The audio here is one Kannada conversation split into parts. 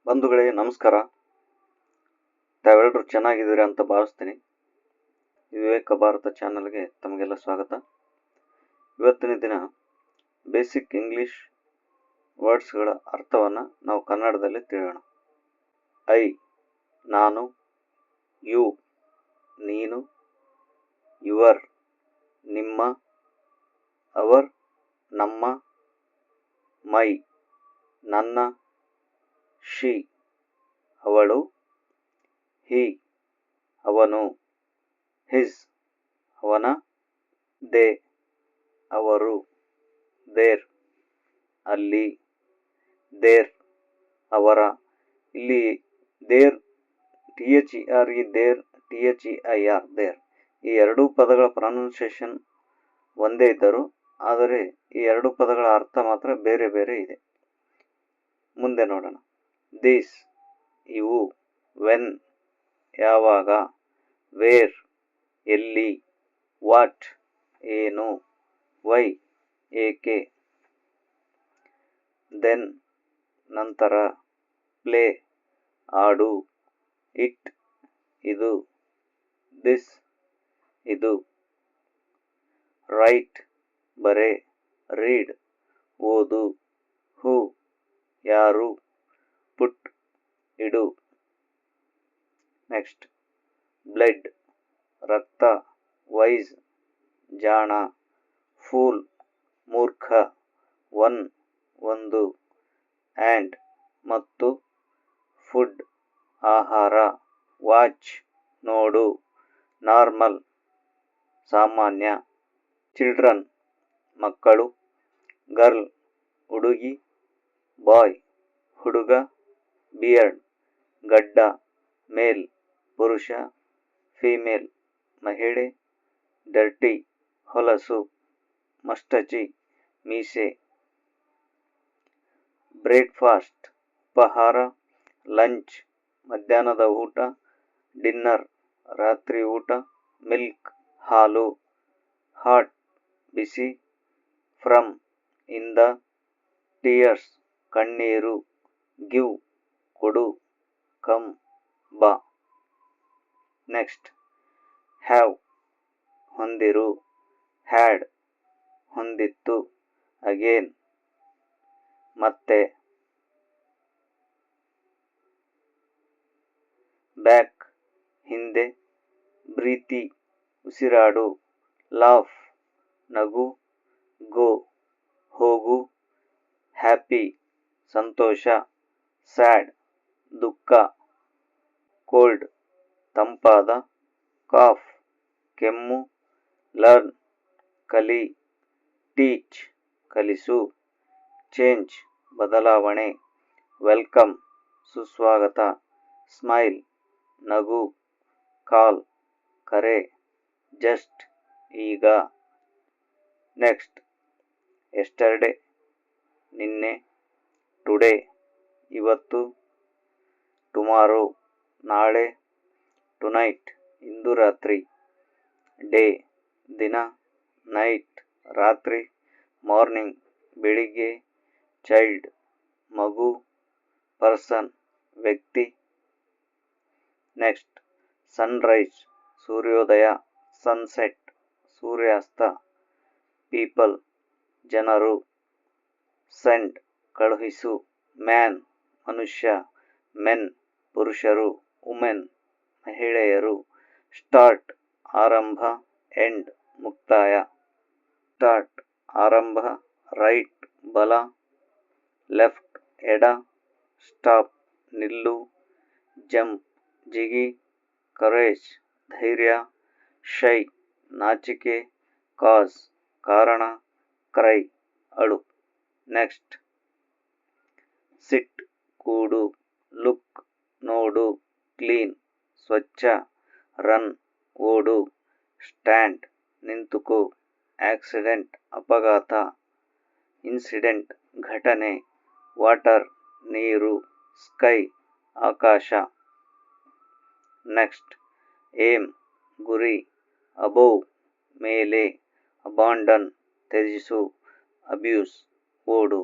ಬಂಧುಗಳೇ ನಮಸ್ಕಾರ. ತಾವೆಲ್ಲರೂ ಚೆನ್ನಾಗಿದ್ದೀರಾ ಅಂತ ಭಾವಿಸ್ತೀನಿ. ವಿವೇಕ ಭಾರತ ಚಾನಲ್ಗೆ ತಮಗೆಲ್ಲ ಸ್ವಾಗತ. ಇವತ್ತಿನ ದಿನ ಬೇಸಿಕ್ ಇಂಗ್ಲಿಷ್ ವರ್ಡ್ಸ್ಗಳ ಅರ್ಥವನ್ನು ನಾವು ಕನ್ನಡದಲ್ಲಿ ತಿಳಿಯೋಣ. ಐ ನಾನು, ಯು ನೀನು, ಯುವರ್ ನಿಮ್ಮ, ಅವರ್ ನಮ್ಮ, ಮೈ ನನ್ನ, ಶಿ ಅವಳು, ಹಿ ಅವನು, ಹಿಸ್ ಅವನ, ದೇ ಅವರು, ದೇರ್ ಅಲ್ಲಿ, ದೇರ್ ಅವರ. ಇಲ್ಲಿ there THERE there THEIR there ಈ ಎರಡೂ ಪದಗಳ ಪ್ರೊನೌನ್ಸಿಯೇಷನ್ ಒಂದೇ ಇದ್ದರೂ ಆದರೆ ಈ ಎರಡು ಪದಗಳ ಅರ್ಥ ಮಾತ್ರ ಬೇರೆ ಬೇರೆ ಇದೆ. ಮುಂದೆ ನೋಡೋಣ. ದಿಸ್ ಇವು, ವೆನ್ ಯಾವಾಗ, ವೇರ್ ಎಲ್ಲಿ, ವಾಟ್ ಏನು, ವೈ ಏಕೆ, ದೆನ್ ನಂತರ, ಪ್ಲೇ ಆಡು, ಇಟ್ ಇದು, ದಿಸ್ ಇದು, ರೈಟ್ ಬರೆ, ರೀಡ್ ಓದು, ಹೂ ಯಾರು, ಪುಟ್ ಇಡು. ನೆಕ್ಸ್ಟ್, ಬ್ಲಡ್ ರಕ್ತ, ವೈಸ್ ಜಾಣ, ಫೂಲ್ ಮೂರ್ಖ, ಒನ್ ಒಂದು, ಆ್ಯಂಡ್ ಮತ್ತು, ಫುಡ್ ಆಹಾರ, ವಾಚ್ ನೋಡು, ನಾರ್ಮಲ್ ಸಾಮಾನ್ಯ, ಚಿಲ್ಡ್ರನ್ ಮಕ್ಕಳು, ಗರ್ಲ್ ಹುಡುಗಿ, ಬಾಯ್ ಹುಡುಗ, ಬಿಯರ್ಡ್ ಗಡ್ಡ, ಮೇಲ್ ಪುರುಷ, ಫೀಮೇಲ್ ಮಹಿಳೆ, ಡರ್ಟಿ ಹೊಲಸು, ಮಸ್ಟಚಿ ಮೀಸೆ. ಬ್ರೇಕ್ಫಾಸ್ಟ್ ಉಪಹಾರ, ಲಂಚ್ ಮಧ್ಯಾಹ್ನದ ಊಟ, ಡಿನ್ನರ್ ರಾತ್ರಿ ಊಟ, ಮಿಲ್ಕ್ ಹಾಲು, ಹಾಟ್ ಬಿಸಿ, ಫ್ರಮ್ ಇಂದ, ಟಿಯರ್ಸ್ ಕಣ್ಣೀರು, ಗಿವ್ ಕೊಡು, ಕಮ್ ಬಾ. ನೆಕ್ಸ್ಟ್, ಹ್ಯಾವ್ ಹೊಂದಿರು, ಹ್ಯಾಡ್ ಹೊಂದಿತ್ತು, ಅಗೇನ್ ಮತ್ತೆ, ಬ್ಯಾಕ್ ಹಿಂದೆ, ಬ್ರೀತಿ ಉಸಿರಾಡು, ಲಾಫ್ ನಗು, ಗೋ ಹೋಗು, ಹ್ಯಾಪಿ ಸಂತೋಷ, ಸ್ಯಾಡ್ ದುಃಖ, ಕೋಲ್ಡ್ ತಂಪಾದ, ಕಾಫ್ ಕೆಮ್ಮು, ಲರ್ನ್ ಕಲಿ, ಟೀಚ್ ಕಲಿಸು, ಚೇಂಜ್ ಬದಲಾವಣೆ, ವೆಲ್ಕಮ್ ಸುಸ್ವಾಗತ, ಸ್ಮೈಲ್ ನಗು, ಕಾಲ್ ಕರೆ, ಜಸ್ಟ್ ಈಗ. ನೆಕ್ಸ್ಟ್, ಎಸ್ಟರ್ಡೇ ನಿನ್ನೆ, ಟುಡೇ ಇವತ್ತು, ಟುಮಾರೋ ನಾಳೆ, ಟುನೈಟ್ ಇಂದು ರಾತ್ರಿ, ಡೇ ದಿನ, ನೈಟ್ ರಾತ್ರಿ, ಮಾರ್ನಿಂಗ್ ಬೆಳಿಗ್ಗೆ, ಚೈಲ್ಡ್ ಮಗು, ಪರ್ಸನ್ ವ್ಯಕ್ತಿ. ನೆಕ್ಸ್ಟ್, ಸನ್ರೈಸ್ ಸೂರ್ಯೋದಯ, ಸನ್ಸೆಟ್ ಸೂರ್ಯಾಸ್ತ, ಪೀಪಲ್ ಜನರು, ಸೆಂಡ್ ಕಳುಹಿಸು, ಮ್ಯಾನ್ ಮನುಷ್ಯ, ಮೆನ್ ಪುರುಷರು, ವುಮೆನ್ ಮಹಿಳೆಯರು, ಸ್ಟಾರ್ಟ್ ಆರಂಭ, ಎಂಡ್ ಮುಕ್ತಾಯ. ಸ್ಟಾರ್ಟ್ ಆರಂಭ, ರೈಟ್ ಬಲ, ಲೆಫ್ಟ್ ಎಡ, ಸ್ಟಾಪ್ ನಿಲ್ಲು, ಜಂಪ್ ಜಿಗಿ, ಕರೇಜ್ ಧೈರ್ಯ, ಶೈ ನಾಚಿಕೆ, ಕಾಸ್ ಕಾರಣ, ಕ್ರೈ ಅಳು. ನೆಕ್ಸ್ಟ್, ಸಿಟ್ ಕೂಡು, ಲುಕ್ ನೋಡು, ಕ್ಲೀನ್ ಸ್ವಚ್ಛ, ರನ್ ಓಡು, ಸ್ಟ್ಯಾಂಡ್ ನಿಂತುಕೋ, ಆಕ್ಸಿಡೆಂಟ್ ಅಪಘಾತ, ಇನ್ಸಿಡೆಂಟ್ ಘಟನೆ, ವಾಟರ್ ನೀರು, ಸ್ಕೈ ಆಕಾಶ. ನೆಕ್ಸ್ಟ್, ಏಮ್ ಗುರಿ, ಅಬೋವ್ ಮೇಲೆ, ಅಬಾಂಡನ್ ತ್ಯಜಿಸು, ಅಬ್ಯೂಸ್ ಓಡು.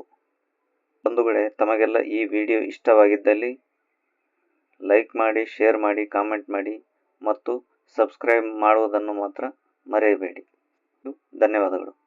ಬಂಧುಗಳೇ, ತಮಗೆಲ್ಲ ಈ ವಿಡಿಯೋ ಇಷ್ಟವಾಗಿದ್ದಲ್ಲಿ ಲೈಕ್ ಮಾಡಿ, ಶೇರ್ ಮಾಡಿ, ಕಾಮೆಂಟ್ ಮಾಡಿ ಮತ್ತು ಸಬ್ಸ್ಕ್ರೈಬ್ ಮಾಡುವುದನ್ನು ಮಾತ್ರ ಮರೆಯಬೇಡಿ. ಧನ್ಯವಾದಗಳು.